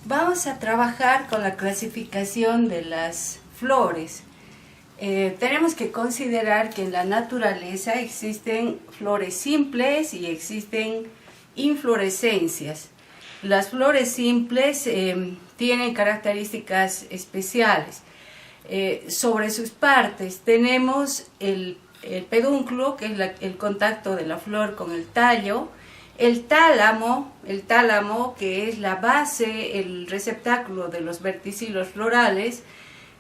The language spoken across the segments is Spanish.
Vamos a trabajar con la clasificación de las flores. Tenemos que considerar que en la naturaleza existen flores simples y existen inflorescencias. Las flores simples tienen características especiales. Sobre sus partes tenemos el pedúnculo, que es el contacto de la flor con el tallo, el tálamo, que es la base, el receptáculo de los verticilos florales,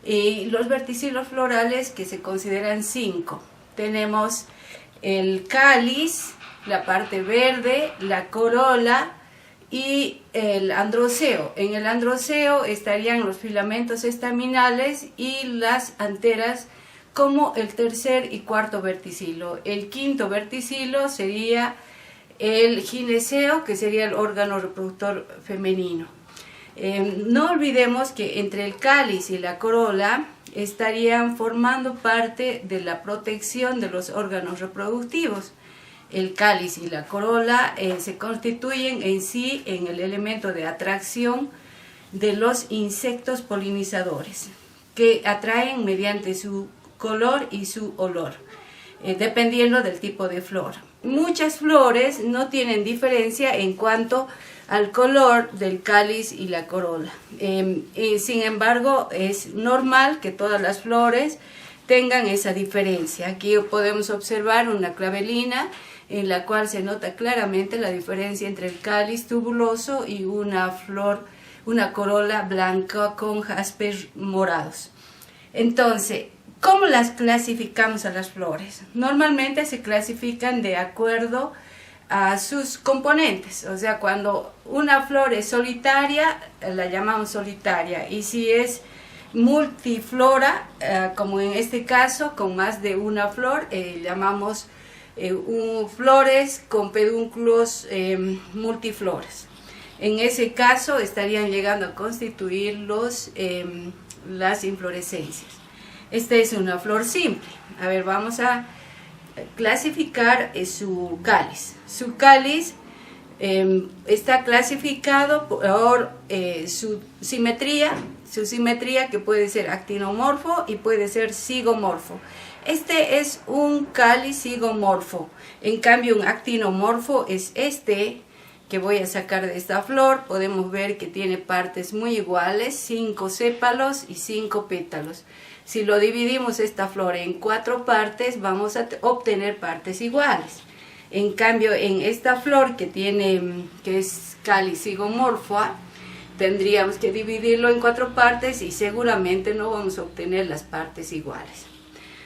y los verticilos florales que se consideran 5. Tenemos el cáliz, la parte verde, la corola y el androceo. En el androceo estarían los filamentos estaminales y las anteras como el tercer y cuarto verticilo. El quinto verticilo sería el gineceo, que sería el órgano reproductor femenino. No olvidemos que entre el cáliz y la corola estarían formando parte de la protección de los órganos reproductivos. El cáliz y la corola se constituyen en sí en el elemento de atracción de los insectos polinizadores, que atraen mediante su color y su olor, dependiendo del tipo de flor. Muchas flores no tienen diferencia en cuanto al color del cáliz y la corola. Sin embargo, es normal que todas las flores tengan esa diferencia. Aquí podemos observar una clavelina en la cual se nota claramente la diferencia entre el cáliz tubuloso y una flor, una corola blanca con jaspes morados. Entonces, ¿cómo las clasificamos a las flores? Normalmente se clasifican de acuerdo a sus componentes. O sea, cuando una flor es solitaria, la llamamos solitaria. Y si es multiflora, como en este caso, con más de una flor, llamamos flores con pedúnculos multiflores. En ese caso estarían llegando a constituir las inflorescencias. Esta es una flor simple. A ver, vamos a clasificar su cáliz. Su cáliz está clasificado por su simetría que puede ser actinomorfo y puede ser zigomorfo. Este es un cáliz zigomorfo. En cambio, un actinomorfo es este que voy a sacar de esta flor. Podemos ver que tiene partes muy iguales, 5 sépalos y 5 pétalos. Si lo dividimos esta flor en 4 partes, vamos a obtener partes iguales. En cambio, en esta flor que es cáliz zigomorfo, tendríamos que dividirlo en 4 partes y seguramente no vamos a obtener las partes iguales.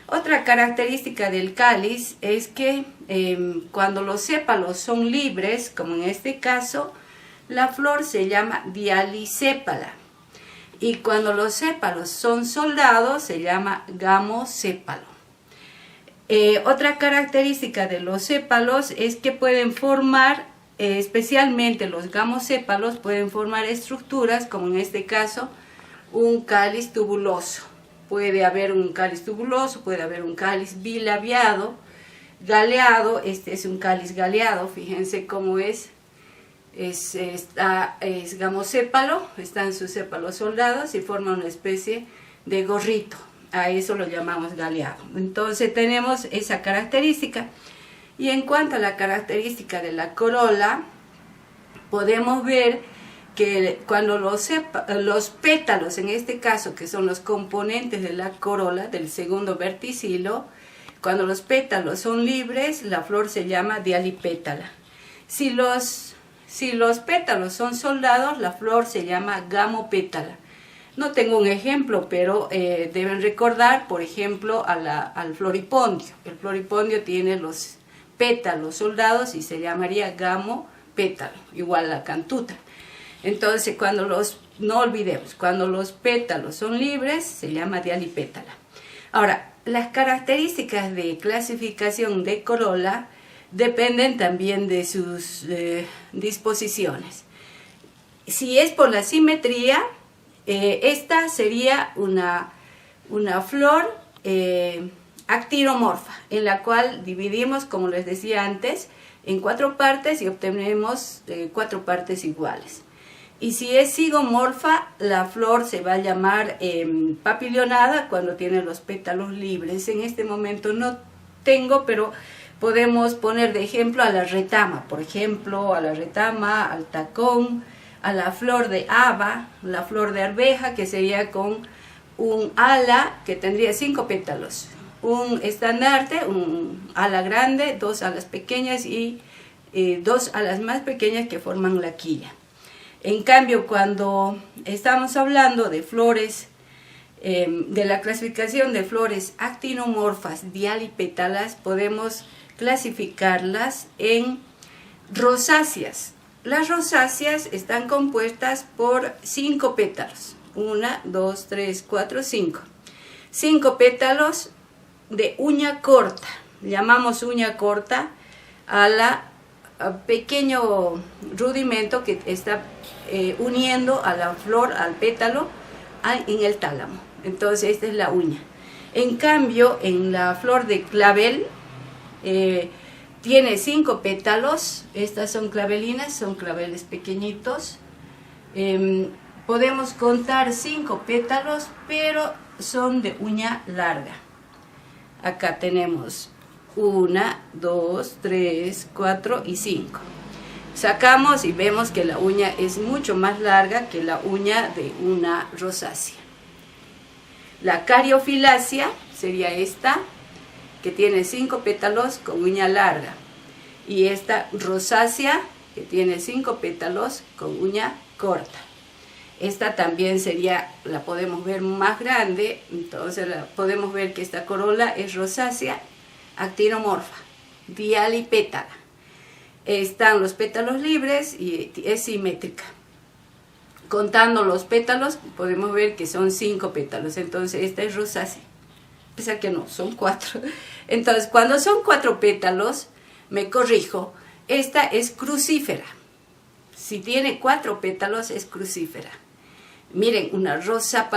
Otra característica del cáliz es que cuando los sépalos son libres, como en este caso, la flor se llama dialisépala. Y cuando los sépalos son soldados, se llama gamosépalo. Otra característica de los sépalos es que pueden formar, especialmente los gamosépalos, pueden formar estructuras, como en este caso, un cáliz tubuloso. Puede haber un cáliz tubuloso, puede haber un cáliz bilabiado, galeado. Este es un cáliz galeado, fíjense cómo es gamosépalo, están sus sépalos soldados y forma una especie de gorrito. A eso lo llamamos galeado. Entonces tenemos esa característica. Y en cuanto a la característica de la corola, podemos ver que cuando los pétalos, en este caso, que son los componentes de la corola, del segundo verticilo, cuando los pétalos son libres, la flor se llama dialipétala. Si los pétalos son soldados, la flor se llama gamopétala. No tengo un ejemplo, pero deben recordar, por ejemplo, al floripondio. El floripondio tiene los pétalos soldados y se llamaría gamopétalo, igual la cantuta. Entonces, no olvidemos, cuando los pétalos son libres, se llama dialipétala. Ahora, las características de clasificación de corola dependen también de sus disposiciones. Si es por la simetría, esta sería una flor actinomorfa, en la cual dividimos, como les decía antes, en 4 partes y obtenemos 4 partes iguales. Y si es zigomorfa, la flor se va a llamar papilionada cuando tiene los pétalos libres. En este momento no tengo, pero podemos poner de ejemplo a la retama, por ejemplo, a la retama, al tacón, a la flor de haba, la flor de arveja, que sería con un ala que tendría 5 pétalos, un estandarte, un ala grande, 2 alas pequeñas y 2 alas más pequeñas que forman la quilla. En cambio, cuando estamos hablando de flores, de la clasificación de flores actinomorfas dialipétalas, podemos clasificarlas en rosáceas. Las rosáceas están compuestas por 5 pétalos. 1, 2, 3, 4, 5. 5 pétalos de uña corta. Llamamos uña corta a la pequeño rudimento que está uniendo a la flor, al pétalo, en el tálamo. Entonces esta es la uña. En cambio, en la flor de clavel, tiene 5 pétalos. Estas son clavelinas, son claveles pequeñitos. Podemos contar 5 pétalos, pero son de uña larga. Acá tenemos 1, 2, 3, 4 y 5. Sacamos y vemos que la uña es mucho más larga que la uña de una rosácea. La cariofilacia sería esta, que tiene 5 pétalos con uña larga, y esta rosácea que tiene 5 pétalos con uña corta. Esta también sería, la podemos ver más grande, entonces podemos ver que esta corola es rosácea actinomorfa, dialipétala. Están los pétalos libres y es simétrica. Contando los pétalos podemos ver que son 5 pétalos, entonces esta es rosácea. Pese a que no, son 4. Entonces, cuando son 4 pétalos, me corrijo, esta es crucífera. Si tiene 4 pétalos, es crucífera. Miren, una rosa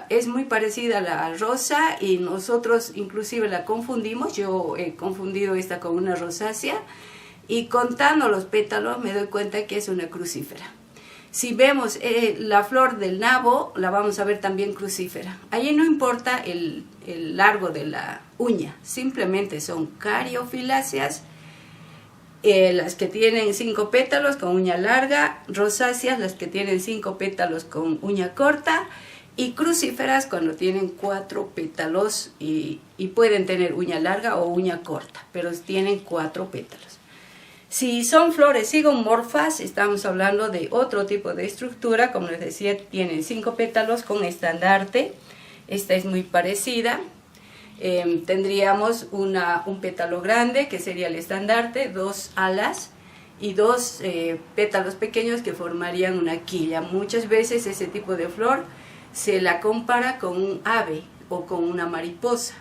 es muy parecida a la rosa y nosotros inclusive la confundimos. Yo he confundido esta con una rosácea y contando los pétalos me doy cuenta que es una crucífera. Si vemos la flor del nabo, la vamos a ver también crucífera. Allí no importa el largo de la uña, simplemente son cariofiláceas, las que tienen 5 pétalos con uña larga, rosáceas las que tienen 5 pétalos con uña corta, y crucíferas cuando tienen 4 pétalos y pueden tener uña larga o uña corta, pero tienen 4 pétalos. Si son flores zigomorfas, estamos hablando de otro tipo de estructura. Como les decía, tienen 5 pétalos con estandarte. Esta es muy parecida. Tendríamos un pétalo grande, que sería el estandarte, 2 alas y 2 pétalos pequeños que formarían una quilla. Muchas veces ese tipo de flor se la compara con un ave o con una mariposa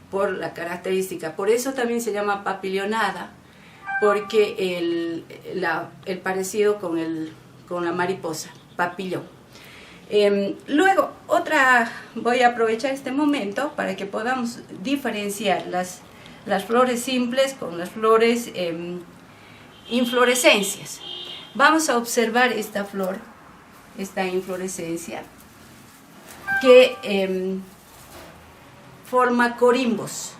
por la característica. Por eso también se llama papilionada, porque el parecido con la mariposa, papillón. Luego, voy a aprovechar este momento para que podamos diferenciar las flores simples con las flores inflorescencias. Vamos a observar esta flor, esta inflorescencia, que forma corimbos.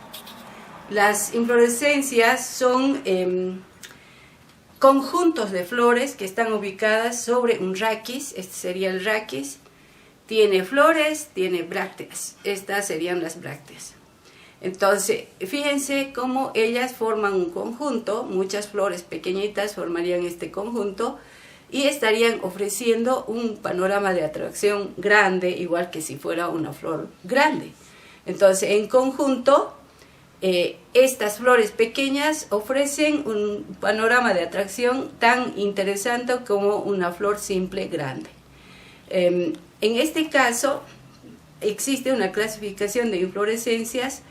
Las inflorescencias son conjuntos de flores que están ubicadas sobre un raquis. Este sería el raquis. Tiene flores, tiene brácteas. Estas serían las brácteas. Entonces, fíjense cómo ellas forman un conjunto. Muchas flores pequeñitas formarían este conjunto y estarían ofreciendo un panorama de atracción grande, igual que si fuera una flor grande. Entonces, en conjunto, estas flores pequeñas ofrecen un panorama de atracción tan interesante como una flor simple grande. En este caso existe una clasificación de inflorescencias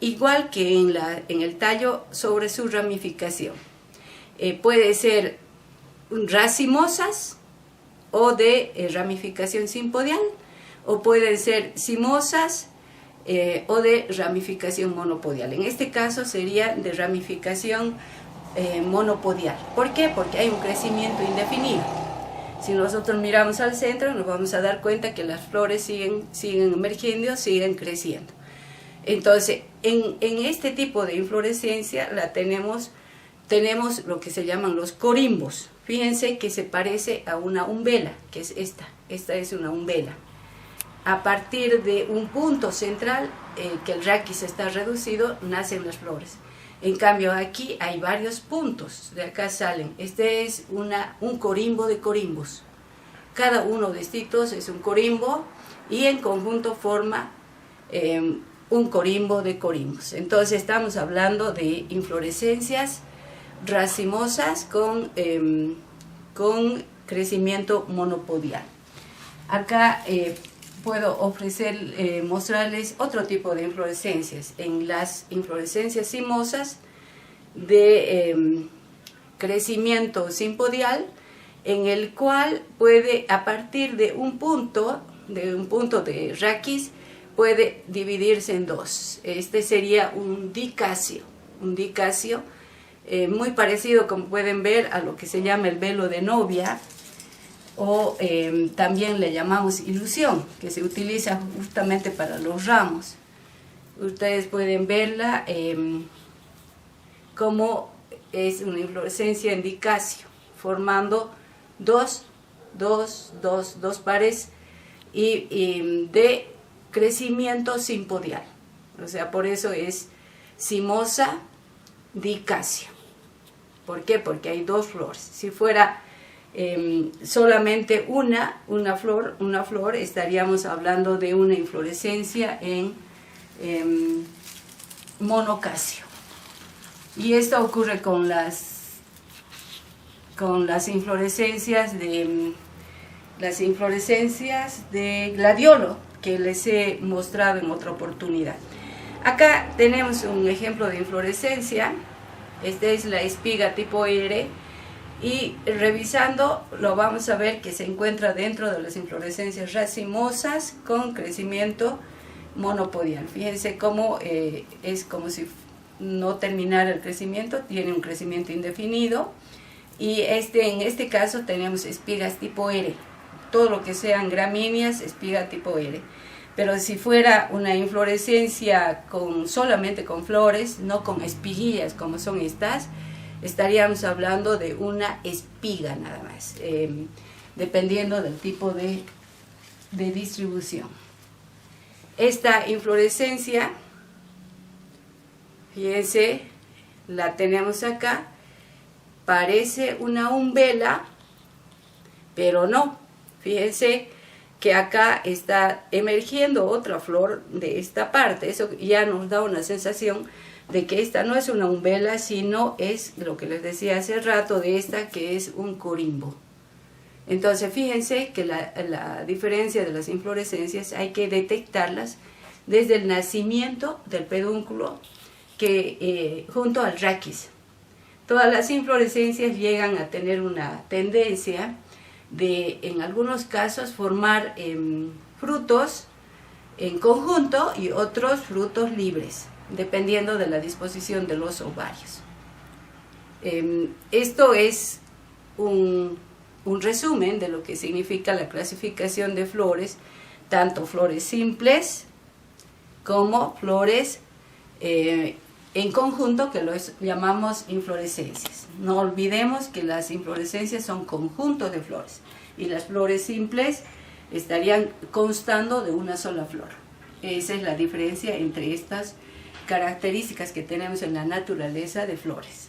igual que en el tallo sobre su ramificación. Puede ser racimosas o de ramificación simpodial, o pueden ser cimosas o de ramificación monopodial. En este caso sería de ramificación monopodial. ¿Por qué? Porque hay un crecimiento indefinido. Si nosotros miramos al centro, nos vamos a dar cuenta que las flores siguen emergiendo, siguen creciendo. Entonces, en este tipo de inflorescencia tenemos lo que se llaman los corimbos. Fíjense que se parece a una umbela, que es esta es una umbela. A partir de un punto central, que el raquis está reducido, nacen las flores. En cambio aquí hay varios puntos, de acá salen. Este es un corimbo de corimbos. Cada uno de estos es un corimbo y en conjunto forma un corimbo de corimbos. Entonces estamos hablando de inflorescencias racimosas con crecimiento monopodial. Acá puedo mostrarles otro tipo de inflorescencias. En las inflorescencias cimosas de crecimiento simpodial, en el cual puede, a partir de un punto de raquis, puede dividirse en dos. Este sería un dicacio, muy parecido, como pueden ver, a lo que se llama el velo de novia, o también le llamamos ilusión, que se utiliza justamente para los ramos. Ustedes pueden verla como es una inflorescencia en dicacio, formando dos pares y de crecimiento simpodial. O sea, por eso es cimosa dicacio. ¿Por qué? Porque hay dos flores. Si fuera solamente una flor, estaríamos hablando de una inflorescencia en monocacio. Y esto ocurre con las inflorescencias de gladiolo, que les he mostrado en otra oportunidad. Acá tenemos un ejemplo de inflorescencia. Esta es la espiga tipo R, y revisando lo vamos a ver que se encuentra dentro de las inflorescencias racimosas con crecimiento monopodial. Fíjense cómo es como si no terminara el crecimiento, tiene un crecimiento indefinido, y en este caso tenemos espigas tipo R. Todo lo que sean gramíneas, espiga tipo R. Pero si fuera una inflorescencia solamente con flores, no con espiguillas como son estas, estaríamos hablando de una espiga nada más, dependiendo del tipo de distribución. Esta inflorescencia, fíjense, la tenemos acá, parece una umbela, pero no. Fíjense que acá está emergiendo otra flor de esta parte. Eso ya nos da una sensación de que esta no es una umbela, sino es lo que les decía hace rato de esta, que es un corimbo. Entonces fíjense que la diferencia de las inflorescencias hay que detectarlas desde el nacimiento del pedúnculo junto al raquis. Todas las inflorescencias llegan a tener una tendencia de, en algunos casos, formar frutos en conjunto y otros frutos libres, dependiendo de la disposición de los ovarios. Esto es un resumen de lo que significa la clasificación de flores, tanto flores simples como flores en conjunto, que los llamamos inflorescencias. No olvidemos que las inflorescencias son conjuntos de flores y las flores simples estarían constando de una sola flor. Esa es la diferencia entre estas características que tenemos en la naturaleza de flores.